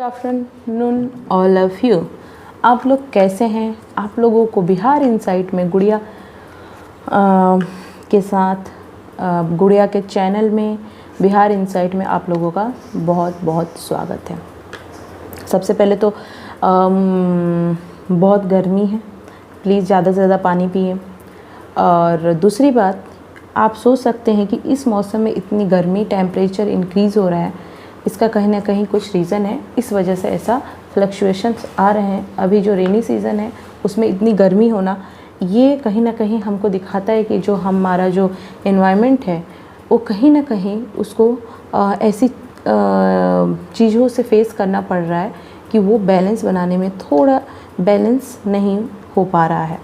Afternoon all of you. आप लोग कैसे हैं? आप लोगों को बिहार इनसाइट में गुड़िया के साथ गुड़िया के चैनल में बिहार इनसाइट में आप लोगों का बहुत बहुत स्वागत है। सबसे पहले तो बहुत गर्मी है, प्लीज़ ज़्यादा से ज़्यादा पानी पिए। और दूसरी बात, आप सोच सकते हैं कि इस मौसम में इतनी गर्मी, टेम्परेचर इंक्रीज़ हो रहा है, इसका कहीं ना कहीं कुछ रीज़न है। इस वजह से ऐसा फ्लक्चुएशंस आ रहे हैं। अभी जो रेनी सीज़न है उसमें इतनी गर्मी होना, ये कहीं ना कहीं हमको दिखाता है कि जो हमारा जो एनवायरनमेंट है वो कहीं ना कहीं उसको ऐसी चीज़ों से फेस करना पड़ रहा है कि वो बैलेंस बनाने में थोड़ा बैलेंस नहीं हो पा रहा है।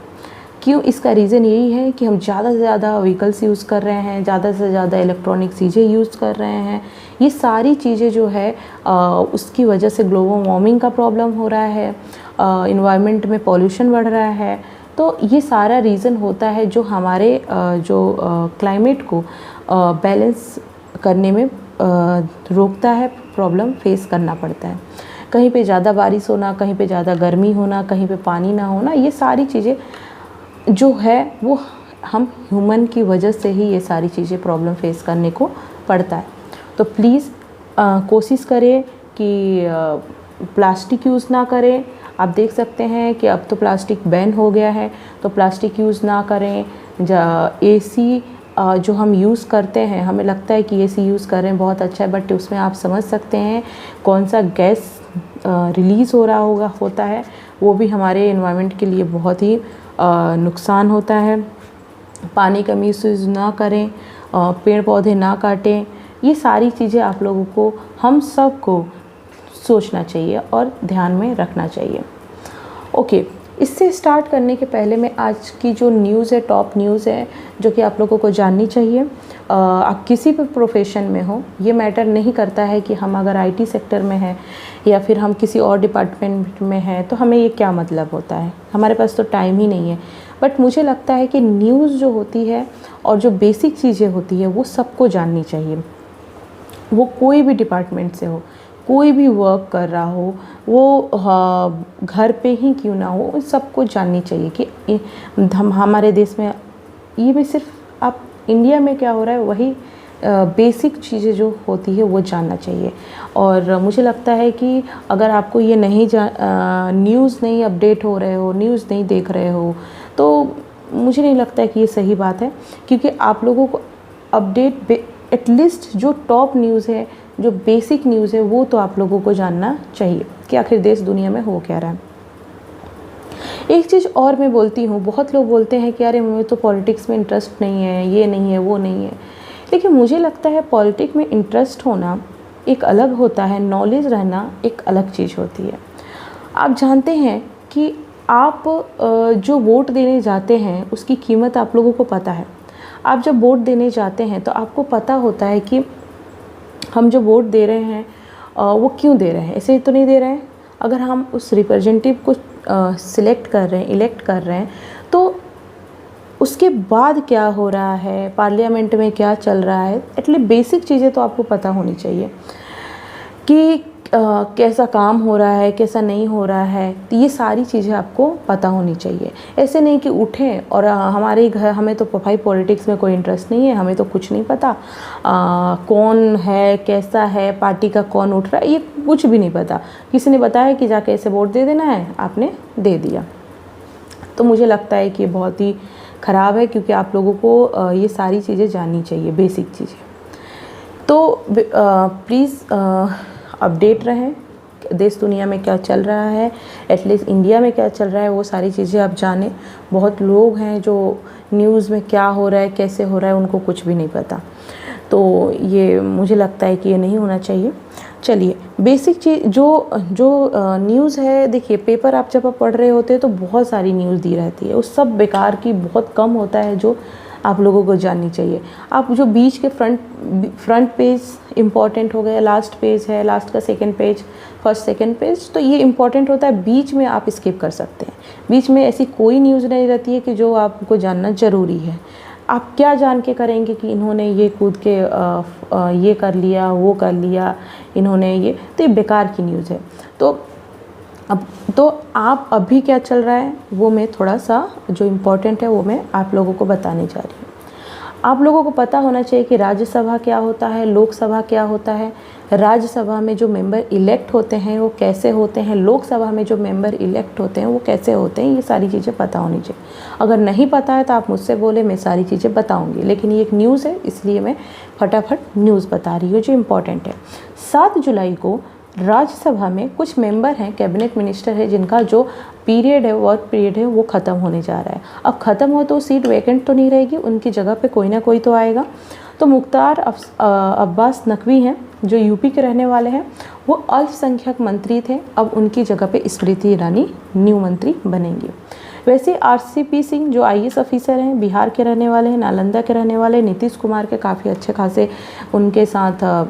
क्यों? इसका रीज़न यही है कि हम ज़्यादा से ज़्यादा व्हीकल्स यूज़ कर रहे हैं, ज़्यादा से ज़्यादा इलेक्ट्रॉनिक चीज़ें यूज़ कर रहे हैं। ये सारी चीज़ें जो है उसकी वजह से ग्लोबल वार्मिंग का प्रॉब्लम हो रहा है, इन्वायरमेंट में पॉल्यूशन बढ़ रहा है। तो ये सारा रीज़न होता है जो हमारे जो क्लाइमेट को बैलेंस करने में रोकता है, प्रॉब्लम फेस करना पड़ता है। कहीं पे ज़्यादा बारिश होना, कहीं पे ज़्यादा गर्मी होना, कहीं पे पानी ना होना, ये सारी चीज़ें जो है वो हम ह्यूमन की वजह से ही ये सारी चीज़ें प्रॉब्लम फेस करने को पड़ता है। तो प्लीज़ कोशिश करें कि प्लास्टिक यूज़ ना करें। आप देख सकते हैं कि अब तो प्लास्टिक बैन हो गया है, तो प्लास्टिक यूज़ ना करें। एसी जो हम यूज़ करते हैं, हमें लगता है कि एसी यूज़ कर रहे हैं बहुत अच्छा है, बट उसमें आप समझ सकते हैं कौन सा गैस रिलीज़ हो रहा होता है, वो भी हमारे एनवायरनमेंट के लिए बहुत ही नुकसान होता है। पानी का मिसयूज़ ना करें, पेड़ पौधे ना काटें। ये सारी चीज़ें आप लोगों को, हम सब को सोचना चाहिए और ध्यान में रखना चाहिए। ओके, इससे स्टार्ट करने के पहले मैं आज की जो न्यूज़ है, टॉप न्यूज़ है, जो कि आप लोगों को जाननी चाहिए। आप किसी भी प्रोफेशन में हो, ये मैटर नहीं करता है कि हम अगर आईटी सेक्टर में हैं या फिर हम किसी और डिपार्टमेंट में हैं तो हमें ये क्या मतलब होता है, हमारे पास तो टाइम ही नहीं है। बट मुझे लगता है कि न्यूज़ जो होती है और जो बेसिक चीज़ें होती है वो सबको जाननी चाहिए। वो कोई भी डिपार्टमेंट से हो, कोई भी वर्क कर रहा हो, वो घर पे ही क्यों ना हो, उन सबको जाननी चाहिए कि हमारे देश में ये भी सिर्फ आप इंडिया में क्या हो रहा है वही बेसिक चीज़ें जो होती है वो जानना चाहिए। और मुझे लगता है कि अगर आपको ये नहीं न्यूज़ नहीं अपडेट हो रहे हो, न्यूज़ नहीं देख रहे हो, तो मुझे नहीं लगता है कि ये सही बात है। क्योंकि आप लोगों को अपडेट एटलीस्ट जो टॉप न्यूज़ है, जो बेसिक न्यूज़ है, वो तो आप लोगों को जानना चाहिए कि आखिर देश दुनिया में हो क्या रहा है। एक चीज़ और मैं बोलती हूँ, बहुत लोग बोलते हैं कि अरे मुझे तो पॉलिटिक्स में इंटरेस्ट नहीं है, ये नहीं है, वो नहीं है। लेकिन मुझे लगता है पॉलिटिक्स में इंटरेस्ट होना एक अलग होता है, नॉलेज रहना एक अलग चीज़ होती है। आप जानते हैं कि आप जो वोट देने जाते हैं उसकी कीमत आप लोगों को पता है। आप जब वोट देने जाते हैं तो आपको पता होता है कि हम जो वोट दे रहे हैं वो क्यों दे रहे हैं, ऐसे ही तो नहीं दे रहे हैं। अगर हम उस रिप्रेजेंटेटिव को सिलेक्ट कर रहे हैं, इलेक्ट कर रहे हैं, तो उसके बाद क्या हो रहा है, पार्लियामेंट में क्या चल रहा है, एटलीस्ट बेसिक चीज़ें तो आपको पता होनी चाहिए कि कैसा काम हो रहा है, कैसा नहीं हो रहा है। तो ये सारी चीज़ें आपको पता होनी चाहिए। ऐसे नहीं कि उठें और हमारे घर, हमें तो भाई पॉलिटिक्स में कोई इंटरेस्ट नहीं है, हमें तो कुछ नहीं पता कौन है, कैसा है, पार्टी का कौन उठ रहा है, ये कुछ भी नहीं पता। किसी ने बताया कि जाके ऐसे वोट दे देना है, आपने दे दिया। तो मुझे लगता है कि ये बहुत ही ख़राब है, क्योंकि आप लोगों को ये सारी चीज़ें जाननी चाहिए, बेसिक चीज़ें। तो प्लीज़ अपडेट रहें, देश दुनिया में क्या चल रहा है, एटलीस्ट इंडिया में क्या चल रहा है, वो सारी चीज़ें आप जानें। बहुत लोग हैं जो न्यूज़ में क्या हो रहा है, कैसे हो रहा है, उनको कुछ भी नहीं पता। तो ये मुझे लगता है कि ये नहीं होना चाहिए। चलिए, बेसिक चीज़ जो न्यूज़ है, देखिए पेपर आप जब आप पढ़ रहे होते हैं तो बहुत सारी न्यूज़ दी रहती है, उस सब बेकार की, बहुत कम होता है जो आप लोगों को जाननी चाहिए। आप जो बीच के फ्रंट पेज इम्पॉर्टेंट हो गया, लास्ट पेज है, लास्ट का second page, first second page, तो ये इम्पॉर्टेंट होता है। बीच में आप स्किप कर सकते हैं। बीच में ऐसी कोई न्यूज़ नहीं रहती है कि जो आपको जानना ज़रूरी है। आप क्या जान के करेंगे कि इन्होंने ये कूद के ये कर लिया, वो कर लिया, इन्होंने ये, तो ये बेकार की न्यूज़ है। तो आप अभी क्या चल रहा है वो मैं थोड़ा सा जो इम्पोर्टेंट है वो मैं आप लोगों को बताने जा रही हूँ। आप लोगों को पता होना चाहिए कि राज्यसभा क्या होता है, लोकसभा क्या होता है। राज्यसभा में जो मेंबर इलेक्ट होते हैं वो कैसे होते हैं, लोकसभा में जो मेंबर इलेक्ट होते हैं वो कैसे होते हैं, ये सारी चीज़ें पता होनी चाहिए। अगर नहीं पता है तो आप मुझसे बोले, मैं सारी चीज़ें बताऊंगी, लेकिन ये एक न्यूज़ है इसलिए मैं फटाफट न्यूज़ बता रही हूँ जो इम्पोर्टेंट है। 7 जुलाई को राज्यसभा में कुछ मेंबर हैं, कैबिनेट मिनिस्टर है, जिनका जो पीरियड है, वर्क पीरियड है, वो ख़त्म होने जा रहा है। अब ख़त्म हो तो सीट वैकेंट तो नहीं रहेगी, उनकी जगह पे कोई ना कोई तो आएगा। तो मुख्तार अब्बास नकवी हैं जो यूपी के रहने वाले हैं, वो अल्पसंख्यक मंत्री थे, अब उनकी जगह पे स्मृति ईरानी न्यू मंत्री बनेंगी। वैसे आरसीपी सिंह जो आईएएस ऑफिसर हैं, बिहार के रहने वाले हैं, नालंदा के रहने वाले, नीतीश कुमार के काफ़ी अच्छे खासे उनके साथ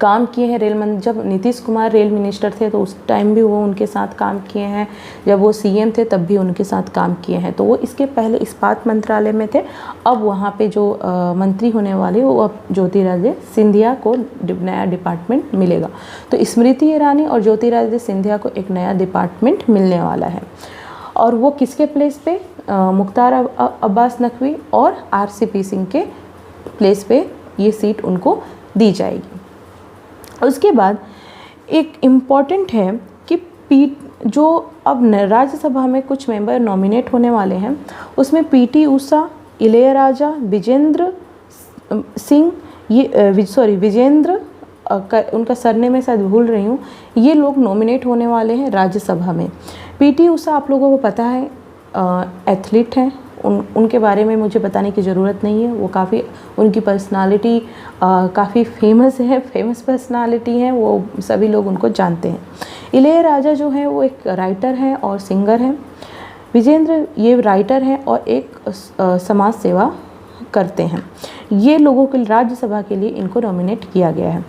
काम किए हैं। जब नीतीश कुमार रेल मिनिस्टर थे तो उस टाइम भी वो उनके साथ काम किए हैं, जब वो सीएम थे तब भी उनके साथ काम किए हैं। तो वो इसके पहले इस्पात मंत्रालय में थे, अब वहाँ पे जो मंत्री होने वाले वो अब ज्योतिरादित्य सिंधिया को नया डिपार्टमेंट मिलेगा। तो स्मृति ईरानी और ज्योतिरादित्य सिंधिया को एक नया डिपार्टमेंट मिलने वाला है, और वो किसके प्लेस पे, मुख्तार अब्बास नकवी और आरसीपी सिंह के प्लेस पे ये सीट उनको दी जाएगी। उसके बाद एक इम्पॉर्टेंट है कि जो अब राज्यसभा में कुछ मेंबर नॉमिनेट होने वाले हैं, उसमें पीटी उषा, इलैयाराजा, विजेंद्र सिंह, विजेंद्र उनका सरनेम मैं शायद भूल रही हूँ, ये लोग नॉमिनेट होने वाले हैं राज्यसभा में। पीटी उषा आप लोगों को पता है एथलीट हैं, उनके बारे में मुझे बताने की ज़रूरत नहीं है, वो काफ़ी उनकी पर्सनालिटी काफ़ी फेमस पर्सनालिटी है, वो सभी लोग उनको जानते हैं। इलैयाराजा जो है वो एक राइटर हैं और सिंगर हैं। विजेंद्र ये राइटर हैं और एक समाज सेवा करते हैं। ये लोगों के राज्यसभा के लिए इनको नॉमिनेट किया गया है।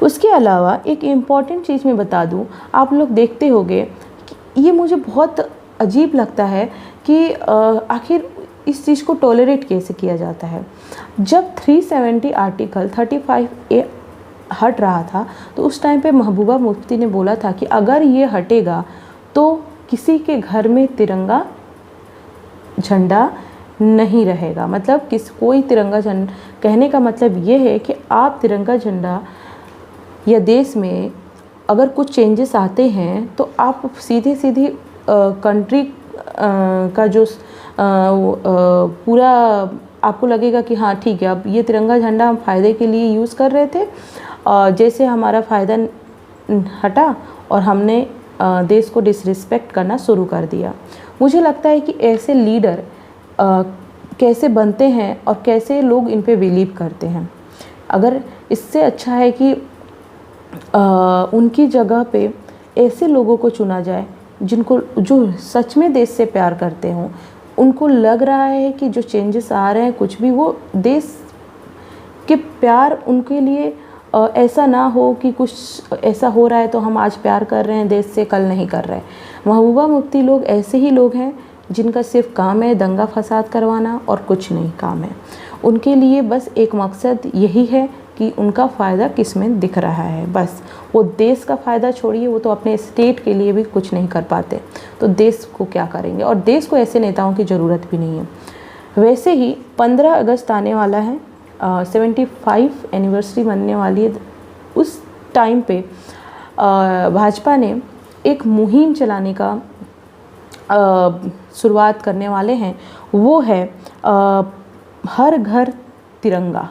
उसके अलावा एक इम्पॉर्टेंट चीज़ मैं बता दूँ, आप लोग देखते होंगे कि ये मुझे बहुत अजीब लगता है कि आखिर इस चीज़ को टॉलरेट कैसे किया जाता है। जब 370 आर्टिकल 35A हट रहा था तो उस टाइम पे महबूबा मुफ्ती ने बोला था कि अगर ये हटेगा तो किसी के घर में तिरंगा झंडा नहीं रहेगा। मतलब कोई तिरंगा झंडा, कहने का मतलब ये है कि आप तिरंगा झंडा या देश में अगर कुछ चेंजेस आते हैं तो आप सीधी कंट्री का जो पूरा आपको लगेगा कि हाँ ठीक है, अब ये तिरंगा झंडा हम फ़ायदे के लिए यूज़ कर रहे थे, जैसे हमारा फ़ायदा हटा और हमने देश को डिसरिस्पेक्ट करना शुरू कर दिया। मुझे लगता है कि ऐसे लीडर कैसे बनते हैं और कैसे लोग इन पे बिलीव करते हैं। अगर इससे अच्छा है कि उनकी जगह पे ऐसे लोगों को चुना जाए जो सच में देश से प्यार करते हों, उनको लग रहा है कि जो चेंजेस आ रहे हैं कुछ भी वो देश के प्यार उनके लिए ऐसा ना हो कि कुछ ऐसा हो रहा है तो हम आज प्यार कर रहे हैं देश से, कल नहीं कर रहे हैं। महबूबा मुफ्ती लोग ऐसे ही लोग हैं जिनका सिर्फ काम है दंगा फसाद करवाना और कुछ नहीं काम है। उनके लिए बस एक मकसद यही है कि उनका फ़ायदा किस में दिख रहा है, बस। वो देश का फ़ायदा छोड़िए, वो तो अपने स्टेट के लिए भी कुछ नहीं कर पाते, तो देश को क्या करेंगे। और देश को ऐसे नेताओं की ज़रूरत भी नहीं है। वैसे ही 15 अगस्त आने वाला है, 75 एनिवर्सरी बनने वाली है। उस टाइम पे भाजपा ने एक मुहिम चलाने का शुरुआत करने वाले हैं, वो है हर घर तिरंगा।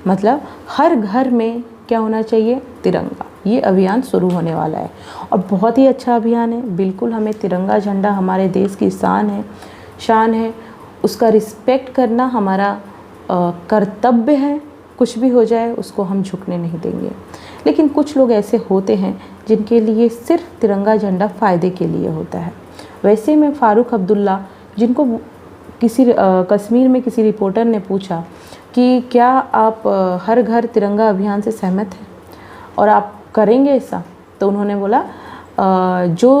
मतलब हर घर में क्या होना चाहिए, तिरंगा। ये अभियान शुरू होने वाला है और बहुत ही अच्छा अभियान है। बिल्कुल हमें तिरंगा झंडा हमारे देश की शान है, उसका रिस्पेक्ट करना हमारा कर्तव्य है। कुछ भी हो जाए उसको हम झुकने नहीं देंगे। लेकिन कुछ लोग ऐसे होते हैं जिनके लिए सिर्फ तिरंगा झंडा फ़ायदे के लिए होता है। वैसे में फ़ारूक अब्दुल्ला, जिनको कश्मीर में किसी रिपोर्टर ने पूछा कि क्या आप हर घर तिरंगा अभियान से सहमत हैं और आप करेंगे ऐसा, तो उन्होंने बोला जो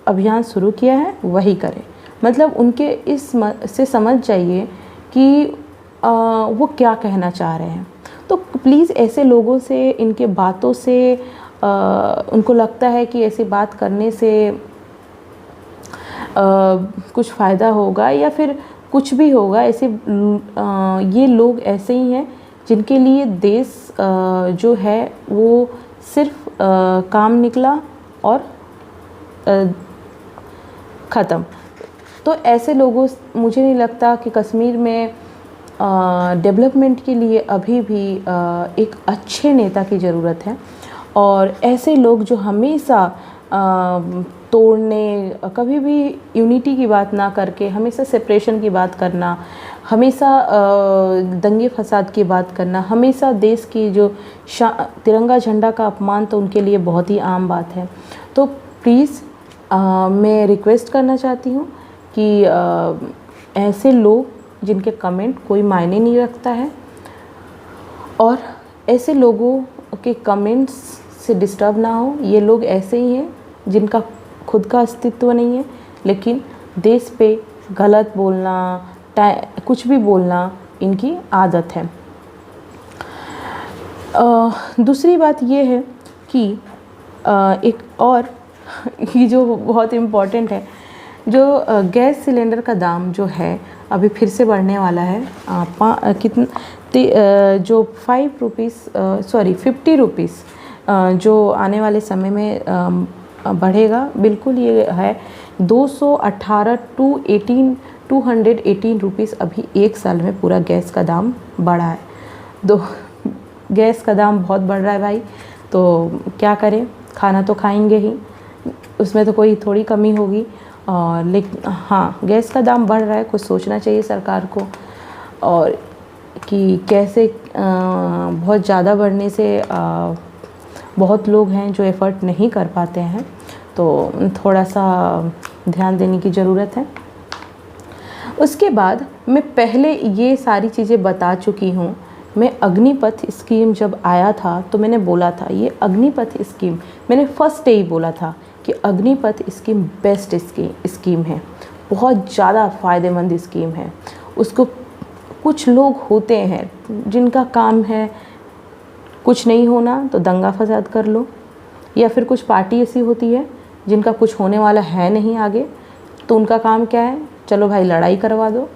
अभियान शुरू किया है वही करें। मतलब उनके से समझ जाइए कि वो क्या कहना चाह रहे हैं। तो प्लीज़ ऐसे लोगों से, इनके बातों से उनको लगता है कि ऐसी बात करने से कुछ फ़ायदा होगा या फिर कुछ भी होगा, ऐसे ये लोग ऐसे ही हैं जिनके लिए देश जो है वो सिर्फ काम निकला और ख़त्म। तो ऐसे लोगों, मुझे नहीं लगता कि कश्मीर में डेवलपमेंट के लिए अभी भी एक अच्छे नेता की ज़रूरत है। और ऐसे लोग जो हमेशा तोड़ने, कभी भी यूनिटी की बात ना करके हमेशा सेपरेशन की बात करना, हमेशा दंगे फसाद की बात करना, हमेशा देश की जो तिरंगा झंडा का अपमान, तो उनके लिए बहुत ही आम बात है। तो प्लीज़ मैं रिक्वेस्ट करना चाहती हूँ कि ऐसे लोग जिनके कमेंट कोई मायने नहीं रखता है, और ऐसे लोगों के कमेंट्स से डिस्टर्ब ना हो। ये लोग ऐसे ही हैं जिनका खुद का अस्तित्व नहीं है, लेकिन देश पे गलत बोलना, कुछ भी बोलना इनकी आदत है। दूसरी बात ये है कि एक और ये जो बहुत इम्पॉर्टेंट है, जो गैस सिलेंडर का दाम जो है अभी फिर से बढ़ने वाला है। जो 50 रुपीज़ जो आने वाले समय में बढ़ेगा, बिल्कुल ये है 218 रुपीज़ अभी एक साल में पूरा गैस का दाम बढ़ा है। गैस का दाम बहुत बढ़ रहा है भाई, तो क्या करें, खाना तो खाएंगे ही, उसमें तो कोई थोड़ी कमी होगी। और लेकिन हाँ, गैस का दाम बढ़ रहा है, कुछ सोचना चाहिए सरकार को, और कि कैसे बहुत ज़्यादा बढ़ने से बहुत लोग हैं जो एफ़र्ट नहीं कर पाते हैं, तो थोड़ा सा ध्यान देने की ज़रूरत है। उसके बाद मैं पहले ये सारी चीज़ें बता चुकी हूँ। मैं अग्निपथ स्कीम जब आया था तो मैंने बोला था, ये अग्निपथ स्कीम, मैंने फर्स्ट डे ही बोला था कि अग्निपथ स्कीम बेस्ट स्कीम है, बहुत ज़्यादा फ़ायदेमंद स्कीम है। उसको कुछ लोग होते हैं जिनका काम है कुछ नहीं होना तो दंगा फसाद कर लो, या फिर कुछ पार्टी ऐसी होती है जिनका कुछ होने वाला है नहीं आगे, तो उनका काम क्या है, चलो भाई लड़ाई करवा दो,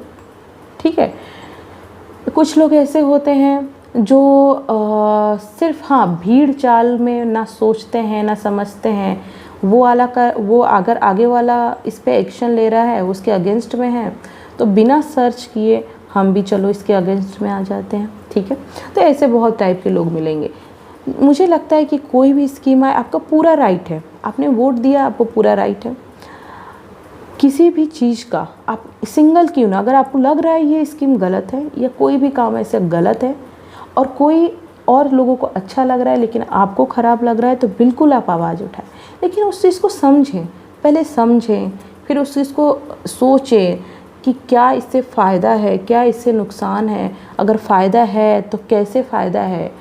ठीक है। कुछ लोग ऐसे होते हैं जो सिर्फ भीड़ चाल में ना सोचते हैं ना समझते हैं, वो अगर आगे वाला इस पे एक्शन ले रहा है, उसके अगेंस्ट में है, तो बिना सर्च किए हम भी चलो इसके अगेंस्ट में आ जाते हैं, ठीक है। तो ऐसे बहुत टाइप के लोग मिलेंगे। मुझे लगता है कि कोई भी स्कीम आए, आपका पूरा राइट है, आपने वोट दिया, आपको पूरा राइट है किसी भी चीज़ का, आप सिंगल क्यों ना, अगर आपको लग रहा है ये स्कीम गलत है या कोई भी काम ऐसे गलत है और कोई और लोगों को अच्छा लग रहा है लेकिन आपको ख़राब लग रहा है, तो बिल्कुल आप आवाज़ उठाएं, लेकिन उस चीज़ को समझें, पहले समझें, फिर उस चीज़ को सोचें कि क्या इससे फ़ायदा है, क्या इससे नुकसान है, अगर फ़ायदा है तो कैसे फ़ायदा है।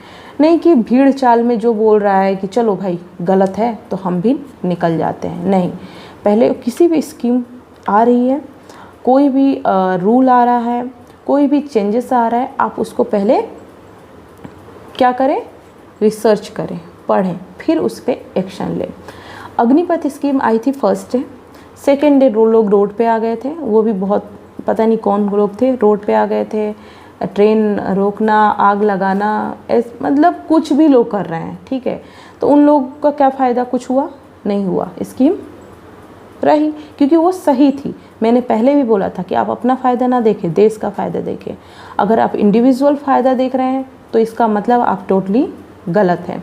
नहीं कि भीड़ चाल में जो बोल रहा है कि चलो भाई गलत है तो हम भी निकल जाते हैं, नहीं। पहले किसी भी स्कीम आ रही है, कोई भी रूल आ रहा है, कोई भी चेंजेस आ रहा है, आप उसको पहले क्या करें, रिसर्च करें, पढ़ें, फिर उस पर एक्शन लें। अग्निपथ स्कीम आई थी फर्स्ट डे, सेकेंड डे लोग रोड पे आ गए थे, वो भी बहुत पता नहीं कौन लोग थे, रोड पे आ गए थे, ट्रेन रोकना, आग लगाना, मतलब कुछ भी लोग कर रहे हैं, ठीक है। तो उन लोगों का क्या फ़ायदा, कुछ हुआ नहीं हुआ, स्कीम रही, क्योंकि वो सही थी। मैंने पहले भी बोला था कि आप अपना फ़ायदा ना देखें, देश का फ़ायदा देखें। अगर आप इंडिविजुअल फ़ायदा देख रहे हैं तो इसका मतलब आप टोटली गलत हैं।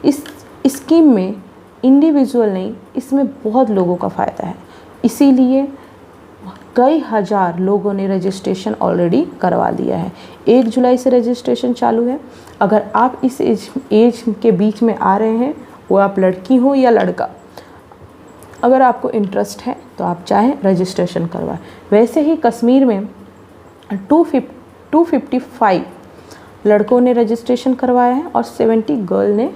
इस स्कीम में इंडिविजुअल नहीं, इसमें बहुत लोगों का फ़ायदा है, इसीलिए कई हज़ार लोगों ने रजिस्ट्रेशन ऑलरेडी करवा दिया है। 1 जुलाई से रजिस्ट्रेशन चालू है। अगर आप इस एज के बीच में आ रहे हैं, वो आप लड़की हो या लड़का, अगर आपको इंटरेस्ट है तो आप चाहें रजिस्ट्रेशन करवाएं। वैसे ही कश्मीर में 255 लड़कों ने रजिस्ट्रेशन करवाया है और 70 गर्ल ने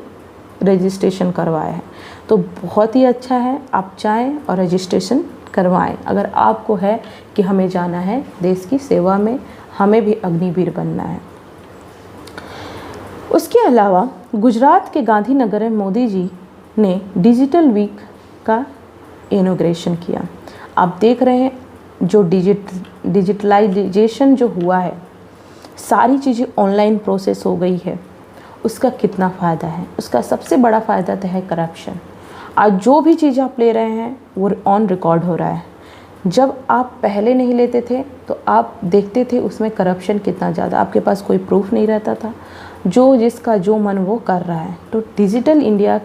रजिस्ट्रेशन करवाया है, तो बहुत ही अच्छा है। आप चाहें और रजिस्ट्रेशन करवाएं अगर आपको है कि हमें जाना है देश की सेवा में, हमें भी अग्निवीर बनना है। उसके अलावा गुजरात के गांधीनगर में मोदी जी ने डिजिटल वीक का इनॉग्रेशन किया। आप देख रहे हैं जो डिजिटलाइजेशन जो हुआ है, सारी चीज़ें ऑनलाइन प्रोसेस हो गई है, उसका कितना फ़ायदा है। उसका सबसे बड़ा फ़ायदा तो है करप्शन। आज जो भी चीज़ आप ले रहे हैं वो ऑन रिकॉर्ड हो रहा है। जब आप पहले नहीं लेते थे तो आप देखते थे उसमें करप्शन कितना ज़्यादा, आपके पास कोई प्रूफ नहीं रहता था, जो जिसका जो मन वो कर रहा है। तो डिजिटल इंडिया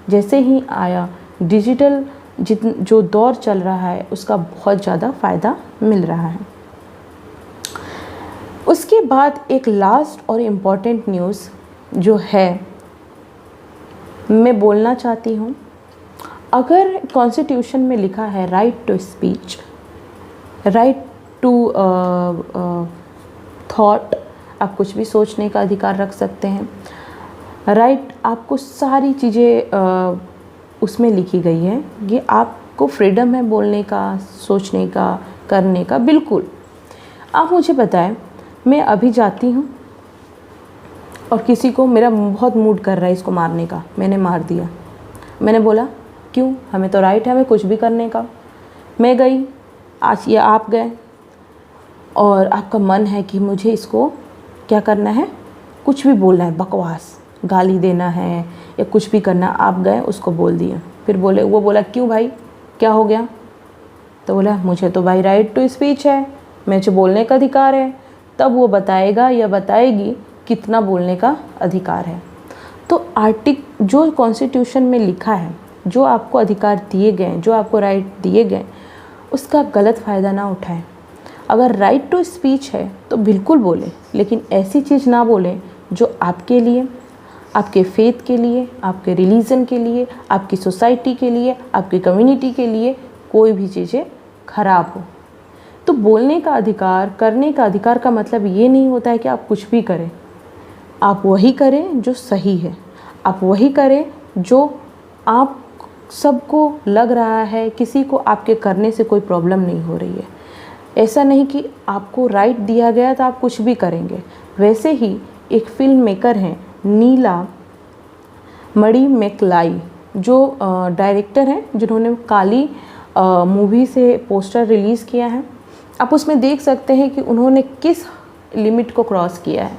जैसे ही आया, डिजिटल जो दौर चल रहा है उसका बहुत ज़्यादा फ़ायदा मिल रहा है। उसके बाद एक लास्ट और इम्पॉर्टेंट न्यूज़ जो है मैं बोलना चाहती हूँ। अगर कॉन्स्टिट्यूशन में लिखा है right to speech, right to thought, आप कुछ भी सोचने का अधिकार रख सकते हैं, राइट आपको सारी चीज़ें उसमें लिखी गई है कि आपको फ्रीडम है बोलने का, सोचने का, करने का। बिल्कुल। आप मुझे बताएं, मैं अभी जाती हूँ और किसी को, मेरा बहुत मूड कर रहा है इसको मारने का, मैंने मार दिया। मैंने बोला क्यों, हमें तो राइट है हमें कुछ भी करने का। मैं गई, आज ये आप गए और आपका मन है कि मुझे इसको क्या करना है, कुछ भी बोलना है, बकवास, गाली देना है या कुछ भी करना। आप गए उसको बोल दिया, फिर वो बोला क्यों भाई क्या हो गया, तो बोला मुझे तो भाई राइट टू स्पीच है, मुझे बोलने का अधिकार है। तब वो बताएगा या बताएगी कितना बोलने का अधिकार है। तो जो कॉन्स्टिट्यूशन में लिखा है, जो आपको अधिकार दिए गए, जो आपको राइट दिए गए, उसका गलत फ़ायदा ना उठाएं। अगर राइट टू स्पीच है तो बिल्कुल बोलें, लेकिन ऐसी चीज़ ना बोलें जो आपके लिए, आपके फेथ के लिए, आपके रिलीजन के लिए, आपकी सोसाइटी के लिए, आपकी कम्युनिटी के लिए कोई भी चीज़ें खराब हो। तो बोलने का अधिकार, करने का अधिकार का मतलब ये नहीं होता है कि आप कुछ भी करें। आप वही करें जो सही है, आप वही करें जो आप सबको लग रहा है, किसी को आपके करने से कोई प्रॉब्लम नहीं हो रही है। ऐसा नहीं कि आपको राइट दिया गया तो आप कुछ भी करेंगे। वैसे ही एक फिल्म मेकर हैं नीला मणिमेकालाई, जो डायरेक्टर हैं, जिन्होंने काली मूवी से पोस्टर रिलीज़ किया है। आप उसमें देख सकते हैं कि उन्होंने किस लिमिट को क्रॉस किया है।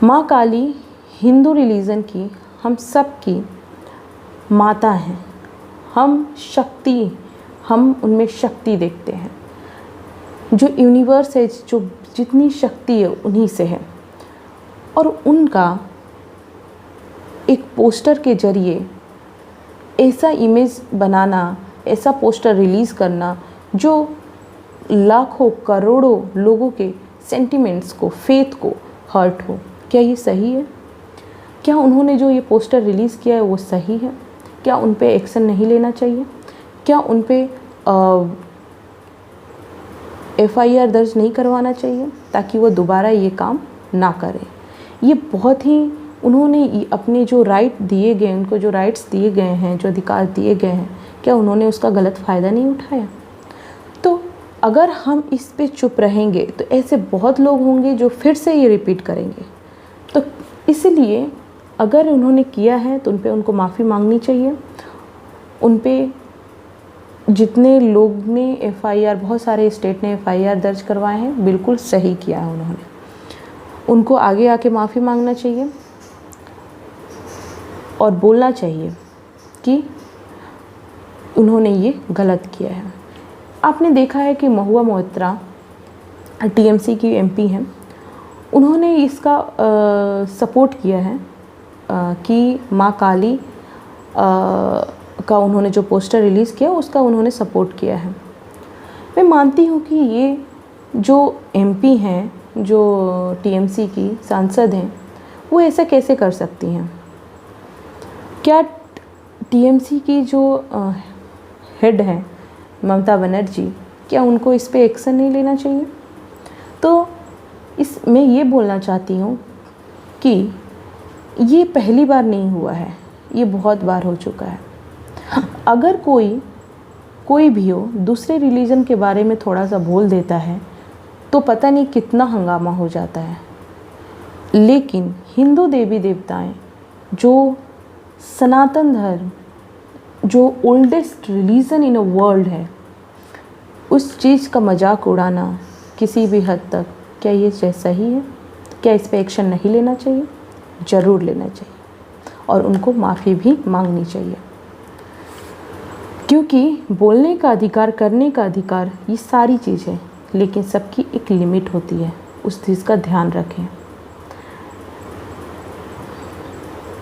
माँ काली हिंदू रिलीजन की हम सब की माता हैं, हम उनमें शक्ति देखते हैं। जो यूनिवर्स है, जो जितनी शक्ति है उन्हीं से है। और उनका एक पोस्टर के ज़रिए ऐसा इमेज बनाना, ऐसा पोस्टर रिलीज़ करना जो लाखों करोड़ों लोगों के सेंटिमेंट्स को, फेथ को हर्ट हो, क्या ये सही है? क्या उन्होंने जो ये पोस्टर रिलीज़ किया है वो सही है? क्या उन पे एक्शन नहीं लेना चाहिए? क्या उन पे FIR दर्ज नहीं करवाना चाहिए ताकि वो दोबारा ये काम ना करें? ये बहुत ही, उन्होंने अपने जो राइट दिए गए, उनको जो राइट्स दिए गए हैं, जो अधिकार दिए गए हैं, क्या उन्होंने उसका गलत फ़ायदा नहीं उठाया? तो अगर हम इस पे चुप रहेंगे तो ऐसे बहुत लोग होंगे जो फिर से ये रिपीट करेंगे। तो इसलिए अगर उन्होंने किया है तो उनको माफ़ी मांगनी चाहिए। उन पे जितने लोग ने FIR, बहुत सारे स्टेट ने FIR दर्ज करवाए हैं, बिल्कुल सही किया है उन्होंने। उनको आगे आके माफ़ी मांगना चाहिए और बोलना चाहिए कि उन्होंने ये गलत किया है। आपने देखा है कि महुआ मोइत्रा TMC की MP हैं, उन्होंने इसका सपोर्ट किया है कि माँ काली का उन्होंने जो पोस्टर रिलीज़ किया उसका उन्होंने सपोर्ट किया है। मैं मानती हूँ कि ये जो MP हैं, जो TMC की सांसद हैं, वो ऐसा कैसे कर सकती हैं? क्या TMC की जो हेड हैं ममता बनर्जी, क्या उनको इस पे एक्शन नहीं लेना चाहिए? तो मैं ये बोलना चाहती हूँ कि ये पहली बार नहीं हुआ है, ये बहुत बार हो चुका है। अगर कोई भी हो दूसरे रिलीजन के बारे में थोड़ा सा बोल देता है तो पता नहीं कितना हंगामा हो जाता है। लेकिन हिंदू देवी देवताएं, जो सनातन धर्म, जो oldest religion in a world है, उस चीज़ का मजाक उड़ाना किसी भी हद तक, क्या ये सही है? क्या इस पे एक्शन नहीं लेना चाहिए? ज़रूर लेना चाहिए और उनको माफ़ी भी मांगनी चाहिए, क्योंकि बोलने का अधिकार, करने का अधिकार, ये सारी चीज़ है, लेकिन सबकी एक लिमिट होती है। उस चीज़ का ध्यान रखें।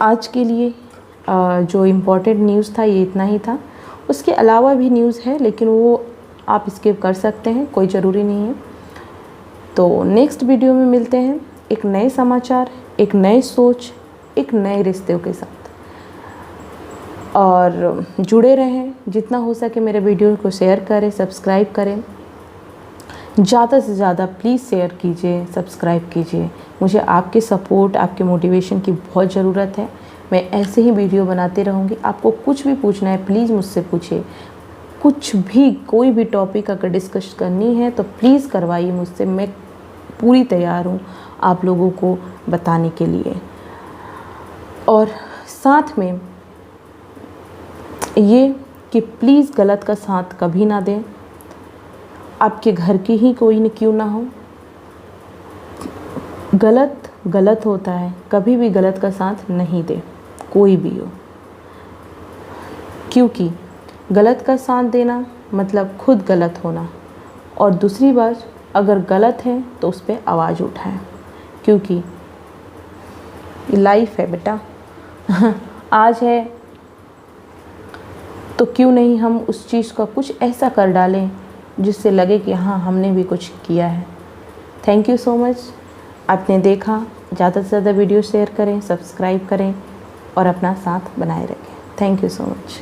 आज के लिए जो इम्पोर्टेंट न्यूज़ था ये इतना ही था। उसके अलावा भी न्यूज़ है, लेकिन वो आप स्किप कर सकते हैं, कोई ज़रूरी नहीं है। तो नेक्स्ट वीडियो में मिलते हैं एक नए समाचार, एक नए सोच, एक नए रिश्तों के साथ। और जुड़े रहें, जितना हो सके मेरे वीडियो को शेयर करें, सब्सक्राइब करें। ज़्यादा से ज़्यादा प्लीज़ शेयर कीजिए, सब्सक्राइब कीजिए। मुझे आपके सपोर्ट, आपके मोटिवेशन की बहुत ज़रूरत है। मैं ऐसे ही वीडियो बनाते रहूँगी। आपको कुछ भी पूछना है प्लीज़ मुझसे पूछिए। कुछ भी, कोई भी टॉपिक अगर डिस्कस करनी है तो प्लीज़ करवाइए मुझसे। मैं पूरी तैयार हूँ आप लोगों को बताने के लिए। और साथ में ये कि प्लीज़ गलत का साथ कभी ना दें। आपके घर की ही कोई न क्यों ना हो, गलत गलत होता है। कभी भी गलत का साथ नहीं दे, कोई भी हो, क्योंकि गलत का साथ देना मतलब खुद गलत होना। और दूसरी बात, अगर गलत है तो उस पर आवाज़ उठाएं, क्योंकि लाइफ है बेटा। आज है तो क्यों नहीं हम उस चीज़ का कुछ ऐसा कर डालें जिससे लगे कि हाँ, हमने भी कुछ किया है। Thank you so much. आपने देखा। ज़्यादा से ज़्यादा वीडियो शेयर करें, सब्सक्राइब करें और अपना साथ बनाए रखें। Thank you so much.